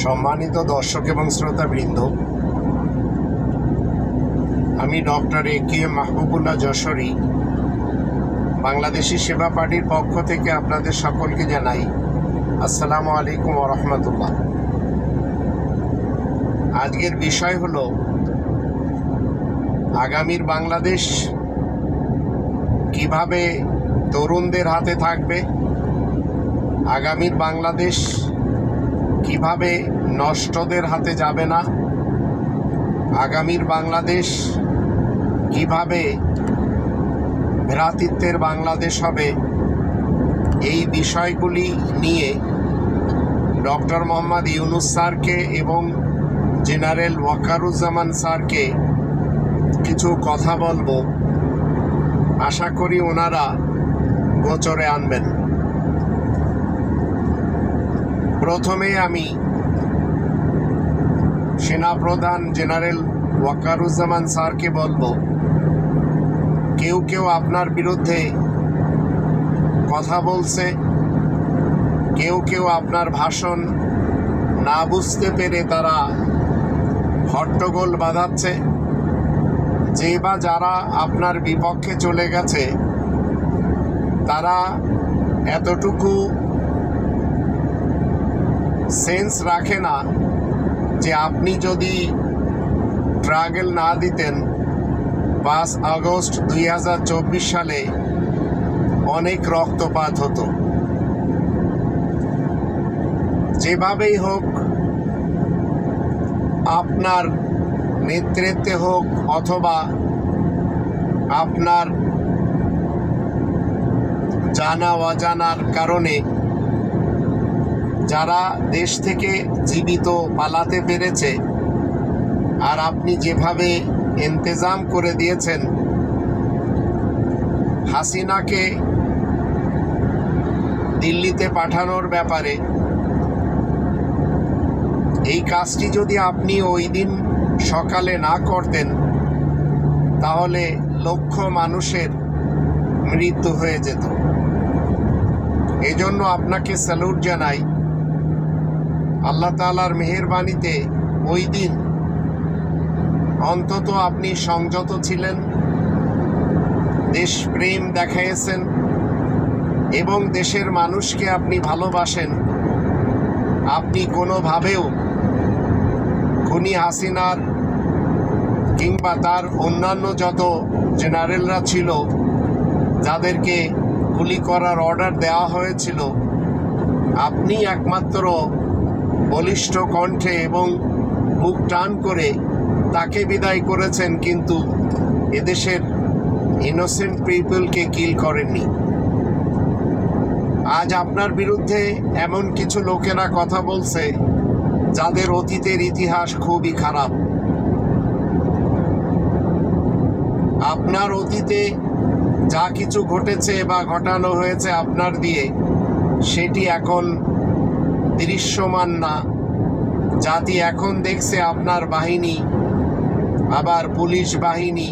সম্মানিত দর্শক এবং শ্রোতাবৃন্দ, আমি ডক্টর এ.কে.এম. মাহবুবুল্লাহ যশোরী বাংলাদেশি সেবা পার্টির পক্ষ থেকে আপনাদের সকলকে জানাই আসসালামু আলাইকুম ওয়া রাহমাতুল্লাহ। আজকের বিষয় হলো আগামীর বাংলাদেশ কিভাবে তরুণদের হাতে থাকবে, আগামীর বাংলাদেশ কিভাবে নষ্টদের হাতে যাবে না, আগামীর বাংলাদেশ কিভাবে ভ্রাতৃত্বের বাংলাদেশ হবে, এই বিষয়গুলি নিয়ে ডক্টর মোহাম্মদ ইউনুস স্যারকে এবং জেনারেল ওয়াকারুজ্জামান স্যারকে কিছু কথা বলবো। আশা করি ওনারা গোচরে আনবেন। প্রথমে আমি সেনাপ্রধান জেনারেল ওয়াকারুজ্জামান স্যারকে বলবো, কেউ কেউ আপনার বিরুদ্ধে কথা বলছে, কেউ কেউ আপনার ভাষণ না বুঝতে পেরে তারা হট্টগোল বাঁধাচ্ছে। যে বা যারা আপনার বিপক্ষে চলে গেছে তারা এতটুকু সেন্স রাখে না যে আপনি যদি ট্রাগল না দিতেন 5 আগস্ট 2024 সালে অনেক রক্তপাত হতো। যেভাবেই হোক, আপনার নেতৃত্বে হোক অথবা আপনার জানা অজানার কারণে যারা দেশ থেকে জীবিত পালাতে পেরেছে, আর আপনি যেভাবে ইন্তজাম করে দিয়েছেন হাসিনাকে দিল্লিতে পাঠানোর ব্যাপারে, এই কাজটি যদি আপনি ওই দিন সকালে না করতেন তাহলে লক্ষ মানুষের মৃত্যু হয়ে যেত। এজন্য আপনাকে স্যালুট জানাই। আল্লাহ তাআলার মেহেরবানিতে ওই দিন অন্তত আপনি সংযত ছিলেন, দেশপ্রেম দেখাইয়েছেন এবং দেশের মানুষকে আপনি ভালোবাসেন। আপনি কোনোভাবেও খুনি হাসিনার কিংবা তার অন্যান্য যত জেনারেলরা ছিল যাদেরকে গুলি করার অর্ডার দেওয়া হয়েছিল, আপনি একমাত্র বলিষ্ঠ কণ্ঠে এবং বুক টান করে তাকে বিদায় করেছেন, কিন্তু এদেশের ইনোসেন্ট পিপলকে কিল করেননি। আজ আপনার বিরুদ্ধে এমন কিছু লোকেরা কথা বলছে যাদের অতীতের ইতিহাস খুবই খারাপ। আপনার অতীতে যা কিছু ঘটেছে বা ঘটানো হয়েছে আপনার দিয়ে, সেটি এখন দৃশ্যমান না। জাতি এখন দেখছে আপনার বাহিনী, আবার পুলিশ বাহিনী,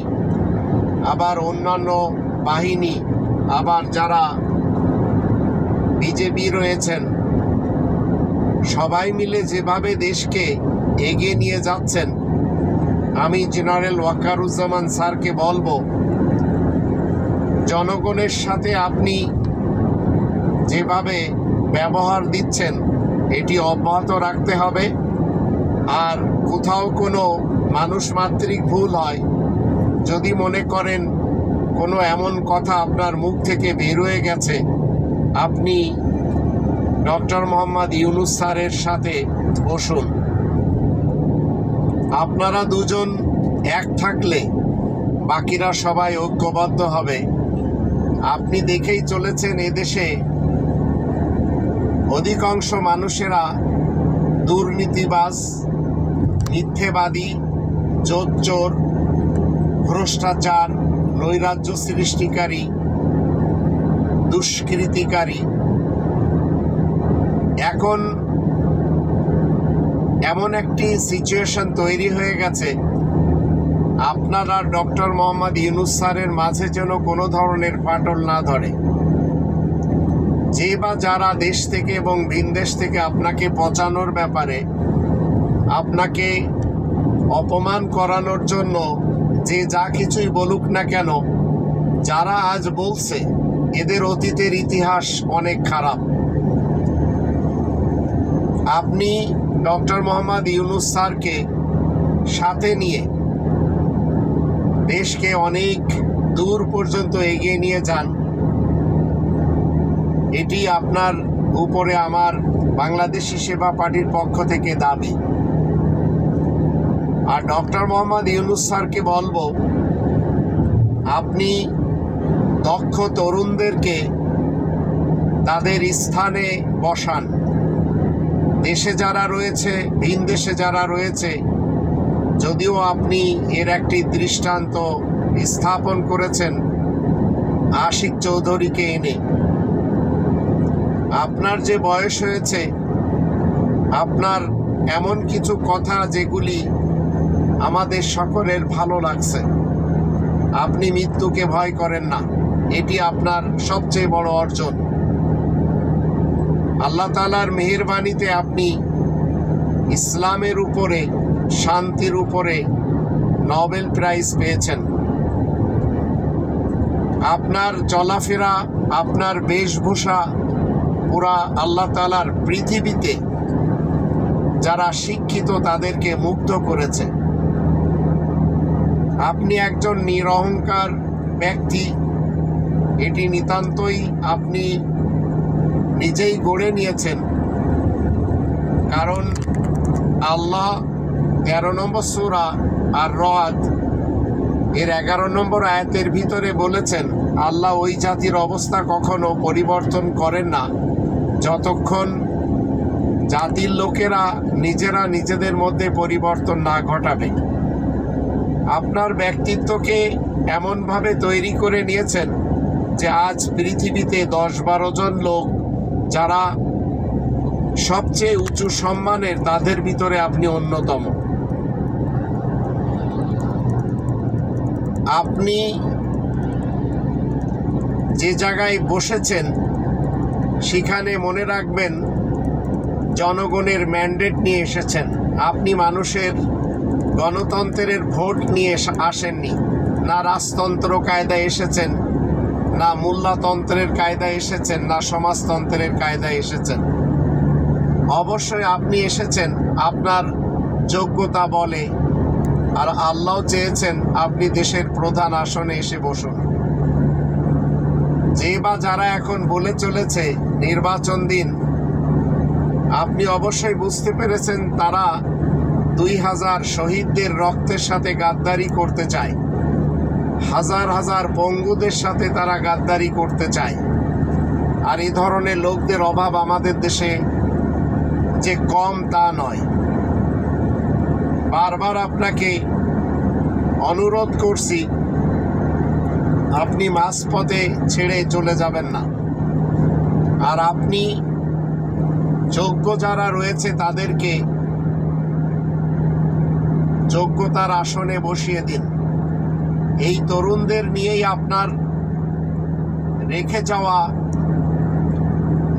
আবার অন্যান্য বাহিনী, আবার যারা বিজেপি রয়েছেন, সবাই মিলে যেভাবে দেশকে এগিয়ে নিয়ে যাচ্ছেন। আমি জেনারেল ওয়াকারুজ্জামান স্যারকে বলবো, জনগণের সাথে আপনি যেভাবে ব্যবহার দিচ্ছেন এটি অব্যাহত রাখতে হবে। আর কোথাও কোনো মানুষমাত্রিক ভুল হয়, যদি মনে করেন কোনো এমন কথা আপনার মুখ থেকে বের হয়ে গেছে, আপনি ডক্টর মোহাম্মদ ইউনুস স্যারের সাথে বসুন। আপনারা দুজন এক থাকলে বাকিরা সবাই ঐক্যবদ্ধ হবে। আপনি দেখেই চলেছেন এদেশে অধিকাংশ মানুষেরা দুর্নীতিবাজ, মিথ্যেবাদী, জোচ্চোর, ভ্রষ্টাচার, নৈরাজ্য সৃষ্টিকারী, দুষ্কৃতিকারী। এখন এমন একটি সিচুয়েশন তৈরি হয়ে গেছে, আপনার আর ডক্টর মোহাম্মদ ইউনুস স্যারের মাঝে যেন কোনো ধরনের ফাটল না ধরে। যে বা যারা দেশ থেকে এবং ভিনদেশ থেকে আপনাকে পচানোর ব্যাপারে, আপনাকে অপমান করানোর জন্য যে যা কিছুই বলুক না কেন, যারা আজ বলছে এদের অতীতের ইতিহাস অনেক খারাপ। আপনি ডক্টর মোহাম্মদ ইউনূস স্যারকে সাথে নিয়ে দেশকে অনেক দূর পর্যন্ত এগিয়ে নিয়ে যান। এটি আপনার উপরে আমার বাংলাদেশি সেবা পার্টির পক্ষ থেকে দাবি। আর ডক্টর মোহাম্মদ ইউনূস স্যারকে বলবো, আপনি দক্ষ তরুণদেরকে তাদের স্থানে বসান। দেশে যারা রয়েছে, ভিন দেশে যারা রয়েছে, যদিও আপনি এর একটি দৃষ্টান্ত স্থাপন করেছেন আশিক চৌধুরীকে এনে, আপনার যে বয়স হয়েছে, আপনার এমন কিছু কথা যেগুলি আমাদের সকলের ভালো লাগছে। আপনি মৃত্যুকে ভয় করেন না, এটি আপনার সবচেয়ে বড় অর্জন। আল্লাহ তাআলার মেহেরবানিতে আপনি ইসলামের উপরে, শান্তির উপরে নোবেল প্রাইজ পেয়েছেন। আপনার চলাফেরা, আপনার বেশভূষা পুরা আল্লাহ তাআলার পৃথিবীতে যারা শিক্ষিত তাদেরকে মুগ্ধ করেছে। আপনি একজন নিরহংকার ব্যক্তি, এটি নিতান্তই আপনি নিজেই গড়ে নিয়েছেন। কারণ আল্লাহ 13 নম্বর সূরা আর রদ এর 11 নম্বর আয়াতের ভিতরে বলেছেন, আল্লাহ ওই জাতির অবস্থা কখনো পরিবর্তন করেন না যতক্ষণ জাতির লোকেরা নিজেরা নিজেদের মধ্যে পরিবর্তন না ঘটাবে। আপনার ব্যক্তিত্বকে এমনভাবে তৈরি করে নিয়েছেন যে আজ পৃথিবীতে 10-12 জন লোক যারা সবচেয়ে উঁচু সম্মানের, তাদের ভিতরে আপনি অন্যতম। আপনি যে জায়গায় বসেছেন সেখানে মনে রাখবেন জনগণের ম্যান্ডেট নিয়ে এসেছেন। আপনি মানুষের গণতন্ত্রের ভোট নিয়ে আসেননি, না রাজতন্ত্র কায়দায় এসেছেন, না মোল্লাতন্ত্রের কায়দায় এসেছেন, না সমাজতন্ত্রের কায়দায় এসেছেন। অবশ্যই আপনি এসেছেন আপনার যোগ্যতা বলে, আর আল্লাহ চেয়েছেন আপনি দেশের প্রধান আসনে এসে বসুন। যে বা যারা এখন বলে চলেছে নির্বাচন দিন, আপনি অবশ্যই বুঝতে পেরেছেন তারা 2000 শহীদদের রক্তের সাথে গাদ্দারি করতে চায়, হাজার হাজার পঙ্গুদের সাথে তারা গাদ্দারি করতে চায়। আর এই ধরনের লোকদের অভাব আমাদের দেশে যে কম তা নয়। বারবার আপনাকে অনুরোধ করছি, আপনি মাঝপথে ছেড়ে চলে যাবেন না। আর আপনি যোগ্য যারা রয়েছে তাদেরকে যোগ্যতার আসনে বসিয়ে দিন। এই তরুণদের নিয়েই আপনার রেখে যাওয়া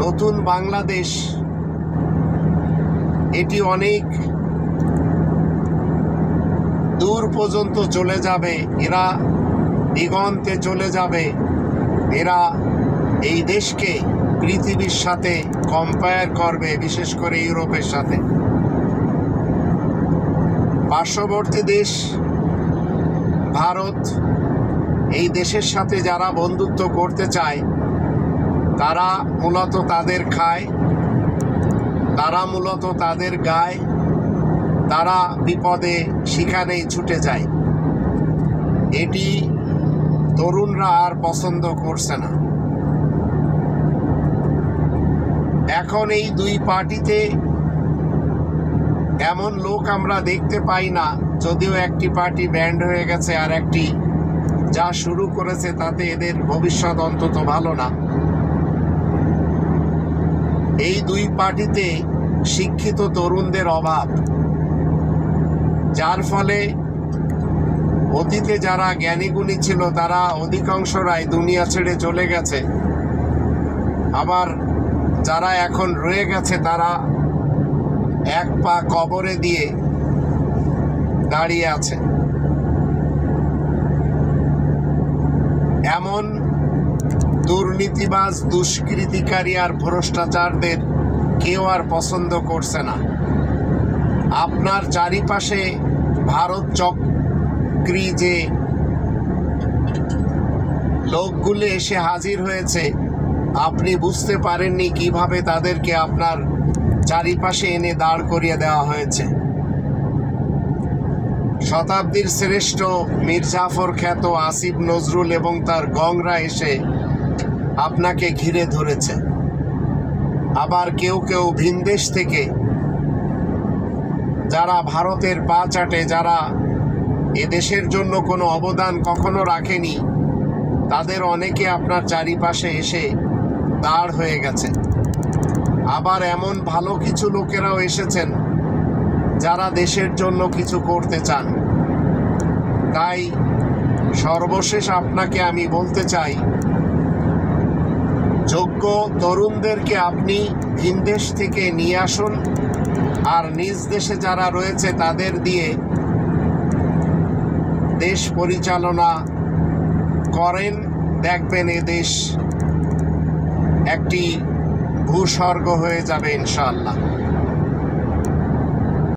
নতুন বাংলাদেশ, এটি অনেক দূর পর্যন্ত চলে যাবে। এরা দিগন্তে চলে যাবে। এরা এই দেশকে পৃথিবীর সাথে কম্পেয়ার করবে, বিশেষ করে ইউরোপের সাথে। পার্শ্ববর্তী দেশ ভারত, এই দেশের সাথে যারা বন্ধুত্ব করতে চায় তারা মূলত তাদের খায়, তারা মূলত তাদের গায়, তারা বিপদে সেখানেই ছুটে যায়। এটি তরুণরা আর পছন্দ করছে না। এখন এই দুই পার্টিতে এমন লোক আমরা দেখতে পাই না, যদিও একটি পার্টি ব্যান্ড হয়ে গেছে, আর একটি যা শুরু করেছে তাতে এদের ভবিষ্যৎ অন্তত ভালো না। এই দুই পার্টিতে শিক্ষিত তরুণদের অভাব, যার ফলে অতীতে যারা জ্ঞানীগুণী ছিল তারা অধিকাংশরাই দুনিয়া ছেড়ে চলে গেছে। আবার যারা এখন রয়ে গেছে তারা এক পা কবরে দিয়ে দাঁড়িয়ে আছে। এমন দুর্নীতিবাজ, দুষ্কৃতিকারী আর ভ্রষ্টাচারদের কেউ আর পছন্দ করছে না। আপনার চারিপাশে ভারত চক্রী যে লোকগুলো এসে হাজির হয়েছে, আপনি বুঝতে পারেননি কিভাবে তাদেরকে আপনার চারিপাশে এনে দাঁড় করিয়ে দেওয়া হয়েছে। শতাব্দীর শ্রেষ্ঠ মীর জাফর খ্যাত আসিফ নজরুল এবং তার গংরা এসে আপনাকে ঘিরে ধরেছে। আবার কেউ কেউ ভিনদেশ থেকে যারা ভারতের পা চাটে, যারা এদেশের জন্য কোনো অবদান কখনো রাখেনি, তাদের অনেকে আপনার চারিপাশে এসে দাঁড় হয়ে গেছে। আবার এমন ভালো কিছু লোকেরাও এসেছেন যারা দেশের জন্য কিছু করতে চান। তাই সর্বশেষ আপনাকে আমি বলতে চাই, যোগ্য তরুণদেরকে আপনি ভিনদেশ থেকে নিয়ে আসুন, আর নিজ দেশে যারা রয়েছে তাদের দিয়ে দেশ পরিচালনা করেন। দেখবেন এ দেশ একটি ভূস্বর্গ হয়ে যাবে ইনশাআল্লাহ।